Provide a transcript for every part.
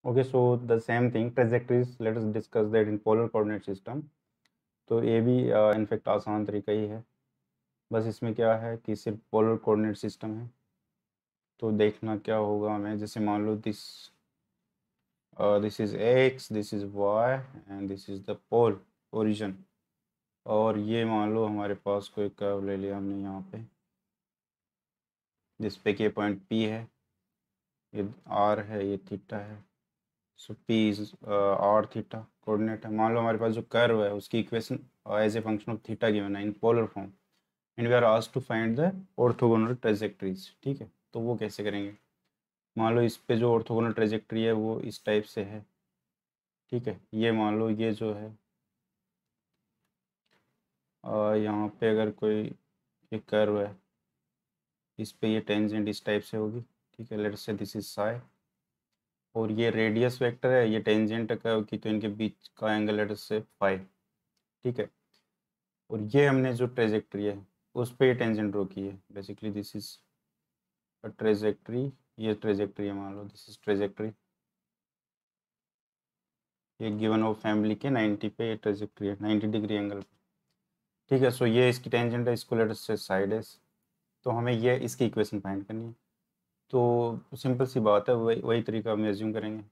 Okay, so the same thing trajectories, let us discuss that in polar coordinate system. तो ये भी in fact आसान तरीका ही है, बस इसमें क्या है कि सिर्फ पोलर कोऑर्डिनेट सिस्टम है। तो देखना क्या होगा हमें, जैसे मान लो this is X, this is Y and this is the pole origin. और ये मान लो हमारे पास कोई कर्व ले लिया हमने यहाँ पे, जिस पे कि पॉइंट पी है, ये आर है, ये थीटा है। So P is R theta coordinate है। मान लो हमारे पास जो कर्व है उसकी equation as a function of theta given है in polar form, and we are asked to find the orthogonal trajectories. ठीक है, तो वो कैसे करेंगे? मान लो इस पे जो ऑर्थोगोनल ट्रेजेक्टरी है वो इस टाइप से है। ठीक है, ये मान लो ये जो है यहाँ पे अगर कोई ये कर्व है, इस पे ये टेंजेंट इस टाइप से होगी। ठीक है, let's say this is Sai, और ये रेडियस वेक्टर है, ये टेंजेंट कर्व की, तो इनके बीच का एंगल लेट्स से फाई। ठीक है, और ये हमने जो ट्रेजेक्टरी है उस पे ये टेंजेंट ड्रॉ की है। Basically this is a trajectory, ये ट्रेजेक्टरी है, मान लो दिस इज ट्रेजेक्टरी, ये गिवन ऑफ फैमिली के 90 पे ये ट्रेजेक्टरी है, 90 डिग्री एंगल पे। ठीक है, सो ये इसकी टेंजेंट है, इसको लेट्स से साइड है। तो हमें ये इसकी इक्वेशन फाइंड करनी है। तो सिंपल सी बात है, वही वही तरीका हम एज्यूम करेंगे।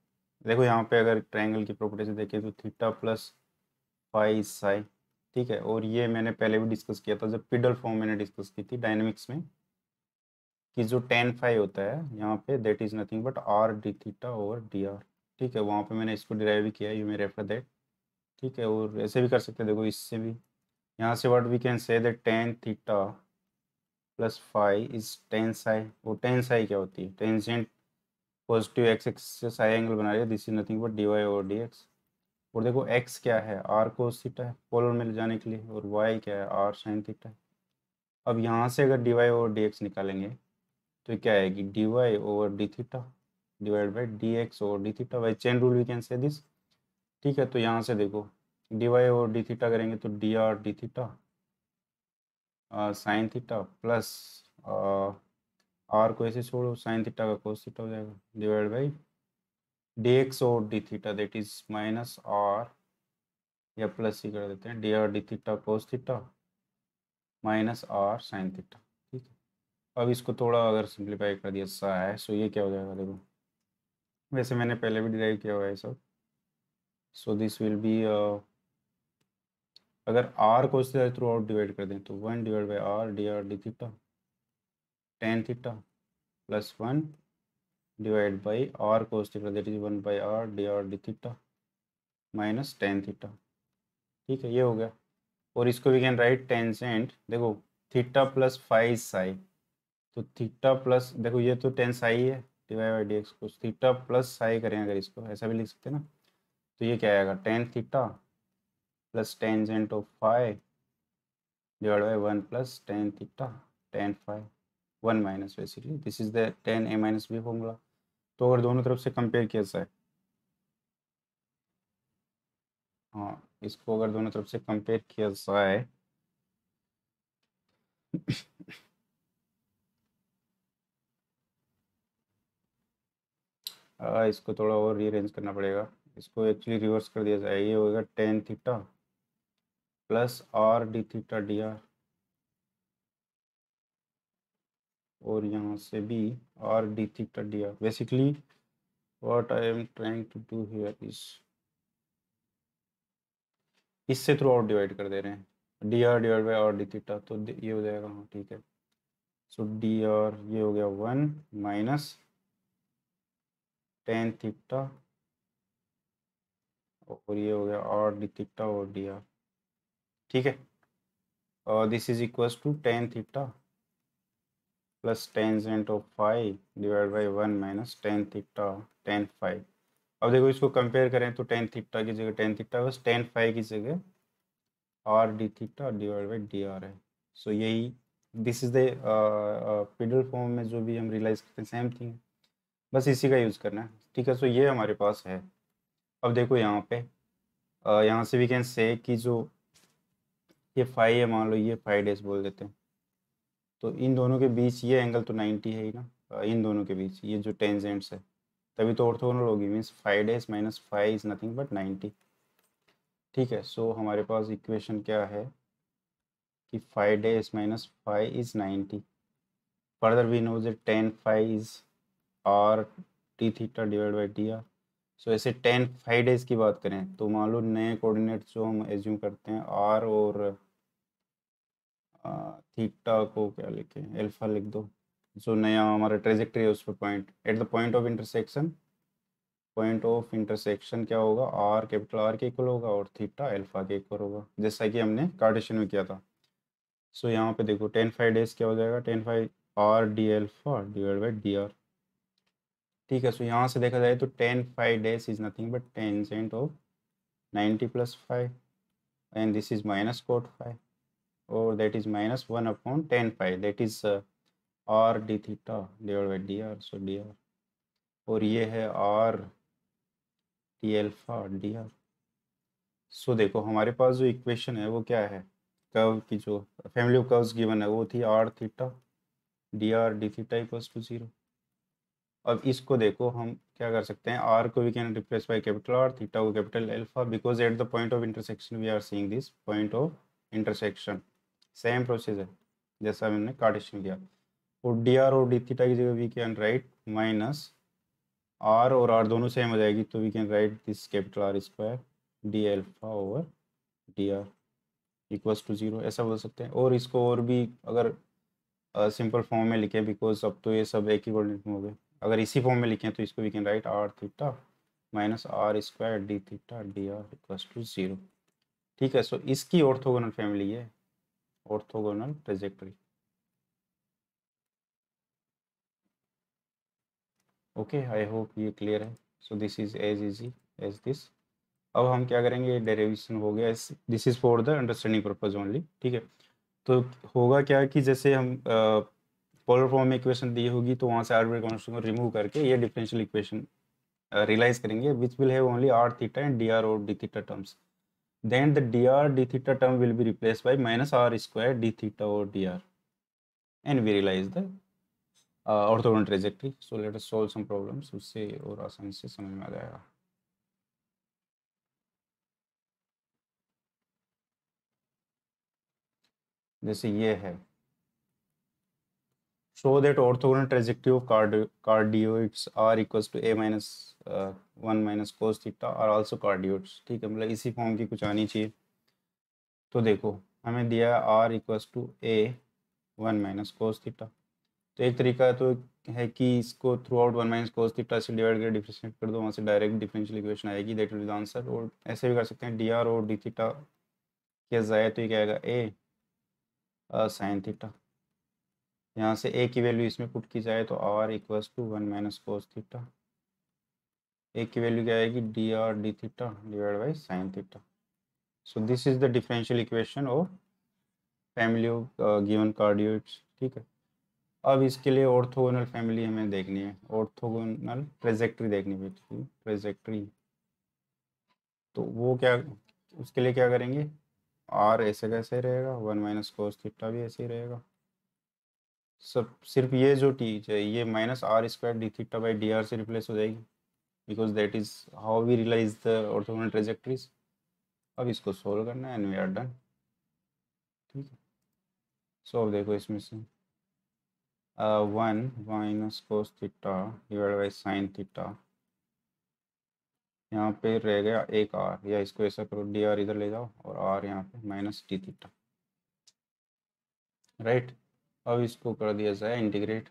देखो यहाँ पे अगर ट्रायंगल की प्रॉपर्टी से देखें तो थीटा प्लस फाई साई। ठीक है, और ये मैंने पहले भी डिस्कस किया था जब पिडल फॉर्म मैंने डिस्कस की थी डायनेमिक्स में, कि जो टेन फाई होता है यहाँ पे, that is nothing but R D theta over D r. ठीक है, वहाँ पे मैंने इसको डिराइव भी किया है, यू मे रेफर दैट। ठीक है, और ऐसे भी कर सकते हैं, देखो इससे भी, यहाँ से what we can say that tan theta plus phi is tan psi. वो टेन साई क्या होती है? टेंजेंट पॉजिटिव एक्स एक्स से साई एंगल बना रही है, this is nothing but d y over d x. और देखो एक्स क्या है? आर कोस थीटा है पोलर में ले जाने के लिए, और वाई क्या है? आर साइन थीटा है। अब यहाँ से अगर d y over d x निकालेंगे तो क्या आएगी? D y over d theta divide by d x over d theta, by chain rule we can say this. ठीक है, तो यहाँ से देखो d y over d theta करेंगे तो d R D theta sine theta plus r को ऐसे छोड़ो, साइन थीटा का कोस थीटा हो जाएगा, divide by d x over d theta that is minus r, या प्लस ही कर देते हैं, d R D theta cos theta minus r sine theta. ठीक है, अब इसको थोड़ा अगर सिंप्लीफाई कर दिया सा है, सो ये क्या हो जाएगा? देखो वैसे मैंने पहले भी डिराइव किया हुआ है सब। सो दिस विल बी, अगर आर को इससे थ्रू आउट डिवाइड कर दें तो 1 divide by r D theta tan theta plus 1 divide by r cos theta that is 1 by r D theta minus tan theta. ठीक है, ये हो गया। और इसको वी कैन राइट टेंजेंट, देखो थीटा प्लस फाइव साई, तो थीटा प्लस, देखो ये तो टेन साई है डिवाइड बाई डी एक्स, को थीटा प्लस साई करें अगर, इसको ऐसा भी लिख सकते हैं ना। तो ये क्या आएगा? Tan theta plus tangent of five divide by one plus tan theta tan five, one minus, basically this is the tan A minus B formula. तो अगर दोनों तरफ से कंपेयर किया जाए, हाँ इसको अगर दोनों तरफ से कंपेयर किया जाए इसको थोड़ा और रीअरेंज करना पड़ेगा, इसको एक्चुअली रिवर्स कर दिया जाए, ये होगा tan theta plus r D theta d are, और यहाँ से भी r D theta d r. Basically what I am trying to do here is, इससे थ्रू आउट डिवाइड कर दे रहे हैं, d r divide by r D theta, तो ये हो जाएगा, हाँ ठीक है। सो डी आर ये हो गया वन माइनस टेन थीटा, और ये हो गया आर डी थीटा और डी आर। ठीक है, और this is equals to tan theta plus tangent of five divide by one minus tan theta tan five. अब देखो इसको कंपेयर करें तो टेन थीटा की जगह टेन थीटा, बस टेन फाइव की जगह R D theta divide by D R है। सो यही दिस इज द पिडल फॉर्म में जो भी हम रियलाइज करते हैं सेम थिंग, बस इसी का यूज़ करना है। ठीक है, सो ये हमारे पास है। अब देखो यहाँ पे यहाँ से वी कैन से कि जो ये फाइव है, मान लो ये 5 डेज बोल देते हैं, तो इन दोनों के बीच ये एंगल तो 90 है ही ना, इन दोनों के बीच ये जो टेंजेंट्स है, तभी तो ऑर्थोगोनल होगी, मीन्स 5 डेज माइनस 5 इज नथिंग बट 90। ठीक है, सो हमारे पास इक्वेशन क्या है कि 5 डेज minus 5 is 90। Further we know that tan phi इज r d theta divide by D R. So ऐसे tan 5 डेज की बात करें तो मान लो नए कोऑर्डिनेट जो हम एज्यूम करते हैं r और थीटा को क्या लिखें, अल्फा लिख दो। जो नया हमारा ट्रेजेक्टरी है उस पर point eight the point of intersection क्या होगा, आर कैपिटल आर के इक्वल होगा और थीटा अल्फा के इक्वल होगा, जैसा कि हमने कार्टेशियन में किया था। सो यहाँ पे देखो tan 5 डेज क्या हो जाएगा, tan 5 are D alpha divide by D r. ठीक है, सो यहाँ से देखा जाए तो tan 5 डेज is nothing but tangent of 90 plus 5 and this is minus cot 5 और that is minus 1 upon tan 5 that is R D theta divide by D R. So D are और ये है R D alpha D R. So देखो हमारे पास जो equation है वो क्या है, कर्व की जो फैमिली ऑफ कर्व्स गिवन है वो थी r theta d R D theta equals to 0। अब इसको देखो हम क्या कर सकते हैं, आर को we can replace by capital R, theta को capital alpha, because at the point of intersection we are seeing this point of intersection. Same process है जैसा हमने कार्टेशियन किया। और डी आर और डी थीटा की जगह we can write minus R और आर दोनों सेम हो जाएगी तो we can write this capital R square D alpha over D are equals to 0, ऐसा बोल सकते हैं। और इसको और भी अगर सिंपल फॉर्म में लिखें, बिकॉज अब तो ये सब एक ही कोऑर्डिनेट में हो गए, अगर इसी फॉर्म में लिखें तो इसको we can write r theta minus are square D theta d are equals to 0। ठीक है, सो इसकी ऑर्थोगोनल फैमिली है orthogonal trajectory. Okay, I hope ये क्लियर है। So this is as easy as this. अब हम क्या करेंगे, डेरिवेशन हो गया, this is for the understanding purpose only. ठीक है, तो होगा क्या कि जैसे हम पोलर फॉर्म में इक्वेशन दी होगी तो वहाँ से आर्बिट्रेरी कांस्टेंट को रिमूव करके ये डिफरेंशियल इक्वेशन रियलाइज करेंगे which will have only R theta and D are और D theta terms. Then the D R D theta term will be replace by minus are square D theta और D R and we realise the orthogonal trajectory. So let us solve some problems, उससे और आसानी से समझ में आ जाएगा। जैसे ये है, show that orthogonal trajectory of cardioids are equals to a minus 1 minus cos theta are also cardioids। ठीक है, मतलब इसी फॉर्म की कुछ आनी चाहिए। तो देखो हमें दिया r equals to a 1 minus cos theta. तो एक तरीका तो है कि इसको throughout 1 minus cos theta से डिवाइड कर डिफरेंशिएट कर दो, वहाँ से डायरेक्ट डिफरेंशियल इक्वेशन आएगी, that will be the answer. और ऐसे भी कर सकते हैं, डी आर और डी थीटा किया जाए तो ये क्या आएगा, a साइन थीटा। यहाँ से a की वैल्यू इसमें पुट की जाए तो r equals to 1 minus cos theta, a की वैल्यू क्या आएगी, D R D theta divide by sine theta. So this is the differential equation of family of given cardioids. ठीक है, अब इसके लिए ऑर्थोगोनल फैमिली हमें देखनी है, ऑर्थोगोनल ट्रेजेक्टरी देखनी पड़ती ट्रेजेक्टरी। तो वो क्या, उसके लिए क्या करेंगे, आर ऐसे कैसे रहेगा, 1 माइनस कोस थीटा भी ऐसे ही रहेगा। सब सिर्फ ये जो चीज है ये minus are square D theta by D r से रिप्लेस हो जाएगी, because that is how we realise the orthogonal trajectories. अब इसको सोल्व करना है एंड वी आर डन। ठीक है, सो अब देखो इसमें से 1 minus cos theta divide by sine theta, यहाँ पे रह गया एक आर, या इसको ऐसा करो डी आर इधर ले जाओ और आर यहाँ पे माइनस डी थीटा, राइट। अब इसको कर दिया जाए integrate.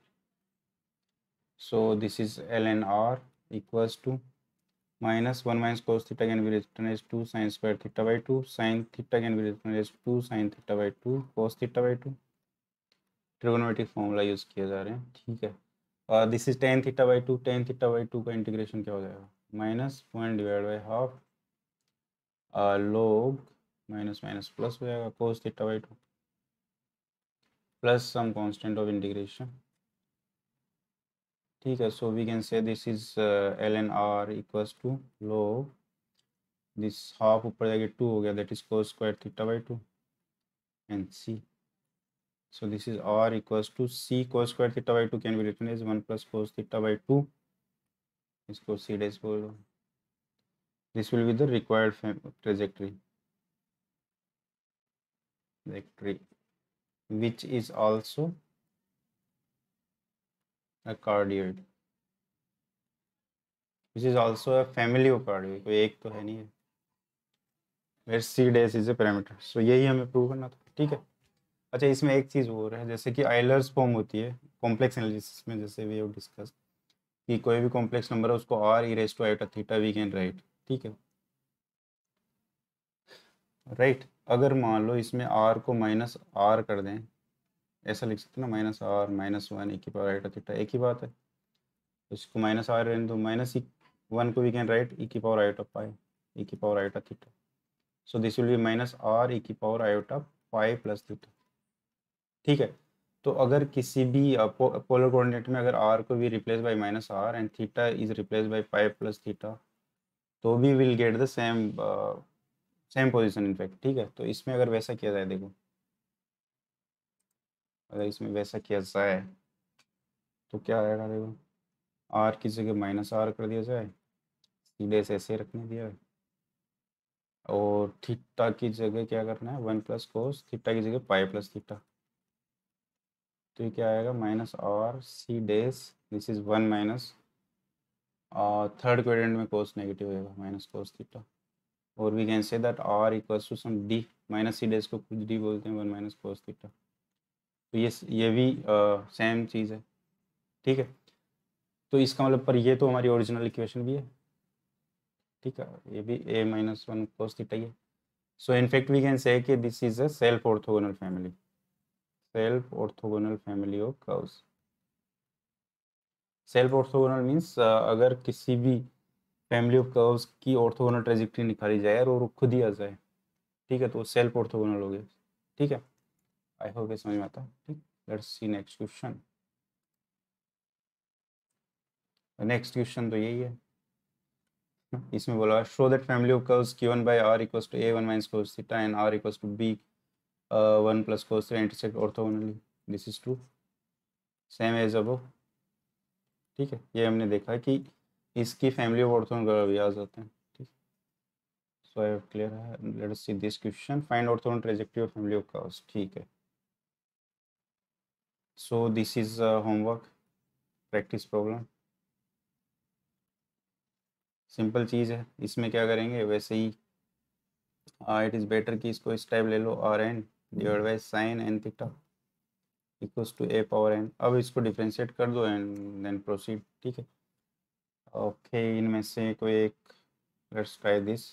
So this is l n r equals to minus 1 minus cos theta can be written as 2 sin square theta by 2, sin theta can be written as 2 sin theta by 2 cos theta by 2। Trigonometric formula use किए जा रहे हैं। ठीक है, और this is tan theta by 2, tan theta by 2 का integration क्या हो जाएगा, minus point divide by half log minus minus plus हो जाएगा cos theta by 2 plus some constant of integration. ठीक है, so we can say this is l n r equals to log this half ऊपर जाके 2 हो गया, that is cos square theta by 2 and c। So this is r equals to c cos square theta by 2 can be written as 1 plus cos theta by 2 इसको सी days बोलो, this will be the required trajectory which is also a cardioid, which is also a family of cardioid, कोई एक तो है नहीं है, where c dash is a parameter। सो यही हमें प्रूव करना था, ठीक है। अच्छा, इसमें एक चीज़ और है, जैसे कि आइलर्स फॉर्म होती है कॉम्प्लेक्स एनालिसिस में, जैसे वी हैव डिस्कस कि कोई भी कॉम्प्लेक्स नंबर है उसको r e raised to iota theta we can write, ठीक है, राइट। अगर मान लो इसमें r को माइनस r कर दें, ऐसा लिख सकते हैं ना, -r -1 e की पावर आइटा थीटा, एक ही बात है। तो इसको -r रहने दो, -1 को वी कैन राइट e की पावर आइटा पाई e की power iota theta. So this will be -r e की power iota pi plus theta, ठीक है। तो अगर किसी भी पोलर कोऑर्डिनेट में अगर r को भी replace by -r and theta is replace by pi plus theta, तो we will get the same position in fact, ठीक है। तो इसमें अगर वैसा किया जाए, देखो अगर इसमें वैसा किया जाए तो क्या आएगा, देखो r की जगह -r कर दिया जाए, सीधे से ऐसे रखने दिया है, और थीटा की जगह क्या करना है, 1 प्लस कोस थीटा की जगह पाई प्लस थीटा। तो ये क्या आएगा, -r c this is 1 minus third quadrant में कोस नेगेटिव होगा, माइनस कोस थीटा। और we can say that r equals to some d, -c को कुछ d बोलते हैं, 1 माइनस कोस थीटा। तो ये भी सेम चीज़ है, ठीक है। तो इसका मतलब, पर ये तो हमारी ओरिजिनल इक्वेशन भी है, ठीक है, ये भी a-1 कोस थीटा ही है। So in fact we can say कि this is a self orthogonal family, self orthogonal family of curves। self orthogonal means अगर किसी भी फैमिली ऑफ कर्व्स की ऑर्थोगोनल ट्रेजेक्टरी निकाली जाए और वो खुद ही आ जाए, ठीक है, तो सेल्फ ऑर्थोगोनल हो गया, ठीक है। आई होप ये समझ में आता है, ठीक। Let's see next question. Next question तो यही है, इसमें बोला show that family of curves given by r equals to a1 minus cos theta and r equals to b 1 plus cos theta intersect orthogonally, this is true, same as above, ठीक है। ये हमने देखा कि इसकी फैमिली ऑफ ऑर्थोगोनल कर्व भी आ जाते हैं, ठीक। सो आई हैव क्लियर है, let us see this question, find orthogonal trajectory of family of curves, ठीक है। So this is homework practice problem, simple चीज़ है। इसमें क्या करेंगे, वैसे ही इट इज़ बेटर कि इसको इस टाइप ले लो, R N divide by sine N theta equals to A power N. अब इसको डिफ्रेंशिएट कर दो एंड देन प्रोसीड, ठीक है। ओके, इनमें से कोई एक, लेट्स ट्राई दिस।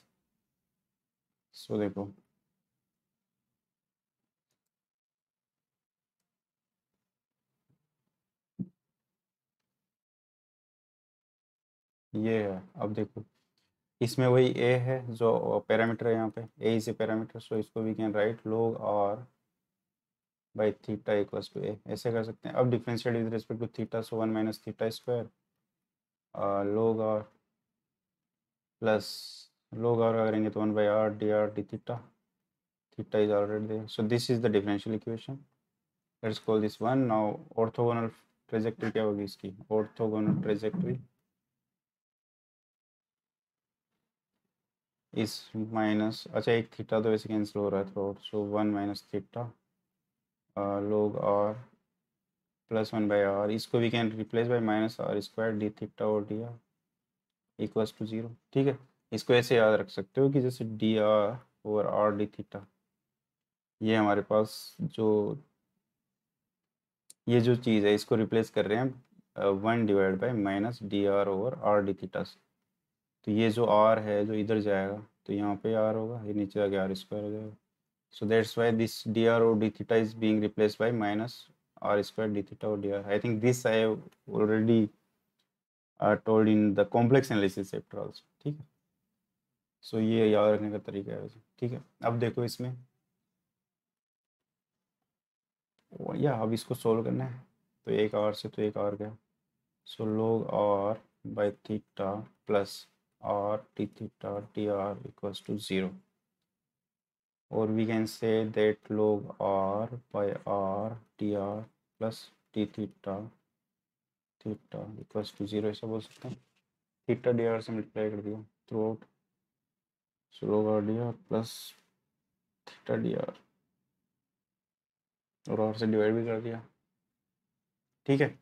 सो देखो, ये है, अब देखो इसमें वही ए है जो पैरामीटर है, यहाँ पे ए इज ए पैरामीटर, सो इसको we can write log r by theta equals to A, ऐसे कर सकते हैं। अब differentiate with respect to theta, so 1 minus theta square log r plus log r करेंगे तो 1 by r D R D theta, theta is already there, so this is the differential equation. Let's call this one now orthogonal trajectory. क्या होगी इसकी orthogonal trajectory, इस minus, अच्छा एक theta तो वैसे कैंसिल हो रहा है through, so 1 minus theta log r plus 1 by R, इसको we can replace by -r² D theta और डी आर इक्वल्स टू 0, ठीक है। इसको ऐसे याद रख सकते हो कि जैसे D R over R D theta, ये हमारे पास जो ये जो चीज़ है इसको रिप्लेस कर रहे हैं 1 divide by -dr over R D theta से। तो ये जो r है जो इधर जाएगा तो यहाँ पे r होगा, ये नीचे आके r² हो जाएगा। So that's why this dr or d theta is being replaced by -r² d theta or dr. I think this I have already told in the complex analysis chapter also, ठीक है। So ये याद रखने का तरीका है वैसे, ठीक है। अब देखो इसमें या अब इसको सोल्व करना है, तो एक r से तो एक r गया, सो log r by theta plus r d theta dr equals to 0, or we can say that log r by r dr plus d theta theta equals to 0, ऐसा बोल सकते हैं, थीटा डी आर से multiply कर दिया throughout, so log r dr plus theta d are और r से divide भी कर दिया। ठीक है,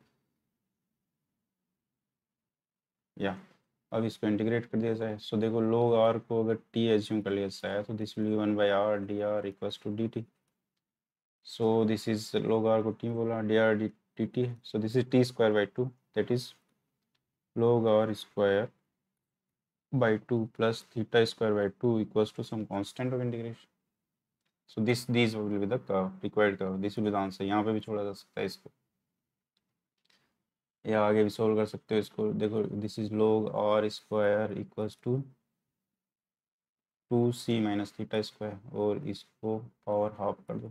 या अब इसको इंटीग्रेट कर दिया जाए। सो देखो log r को अगर t एज्यूम कर लिया जाए तो this will be 1/r dr equals to dt। So this is log r को t बोला, dr dt, so this is t square by 2, that is log r square by 2 plus theta square by 2 equals to some constant of integration. So this will be the curve, required curve, this will be the answer. यहाँ पे भी छोड़ा जा सकता है इसको, या आगे भी सोल्व कर सकते हो इसको। देखो this is log r square equals to 2c minus theta square, और इसको पावर हाफ कर दो।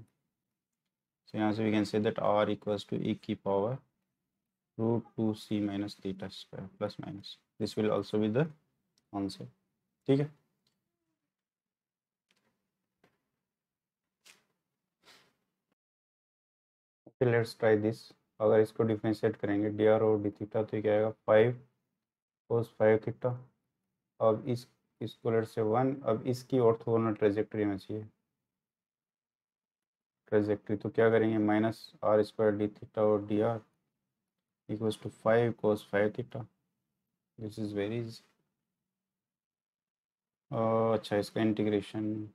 सो यहाँ से we can say that r equals to e की power root 2c minus theta square plus minus, this will also be the answer. ठीक है, let's try this. अगर इसको डिफ्रेंशिएट करेंगे डी आर और डी थीटा तो क्या आएगा 5 कोस 5 थीटा। अब इसको लेट से 1, अब इसकी ऑर्थोगोनल ट्रेजेक्टरी में चाहिए ट्रेजेक्टरी, तो क्या करेंगे minus are square D theta और D R equals to 5 cos 5 theta. This is very easy. अच्छा इसका integration,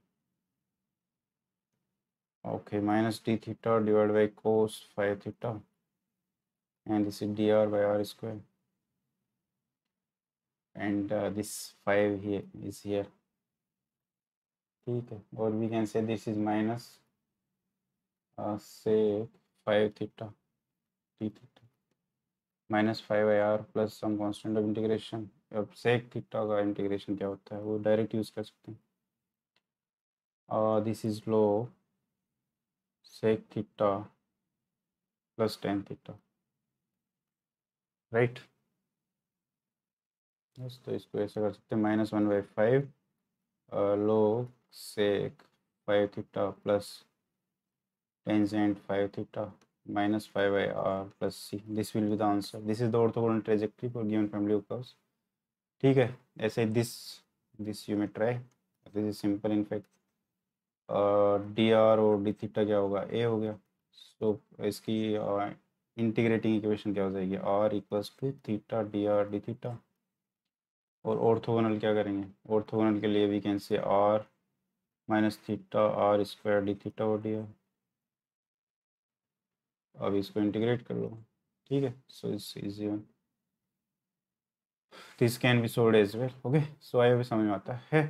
okay minus D theta divide by cos 5 theta and this is D R by R square and this 5 here is here। ठीक है, और we can say this is minus sec 5 theta T theta minus 5 I R plus some constant of integration. अब sec theta का integration क्या होता है वो direct use कर सकते हैं। This is log sec theta plus tan theta, right. बस तो इसको ऐसा कर सकते हैं -1/5 log sec 5 theta plus tangent 5 theta minus 5/r plus c, this will be the answer, this is the orthogonal trajectory for given family of curves। ठीक है, ऐसे this you may try, this is simple in fact। dr और d theta क्या होगा a हो गया, so इसकी integrating equation क्या हो जाएगी r equals to theta dr d theta. और ऑर्थोगोनल क्या करेंगे, ऑर्थोगोनल के लिए we can say r minus theta r square D theta और डी आर। अब इसको इंटीग्रेट कर लो, ठीक है। So it's easy one, this can be solved as well. Okay, so I hope समझ में आता है।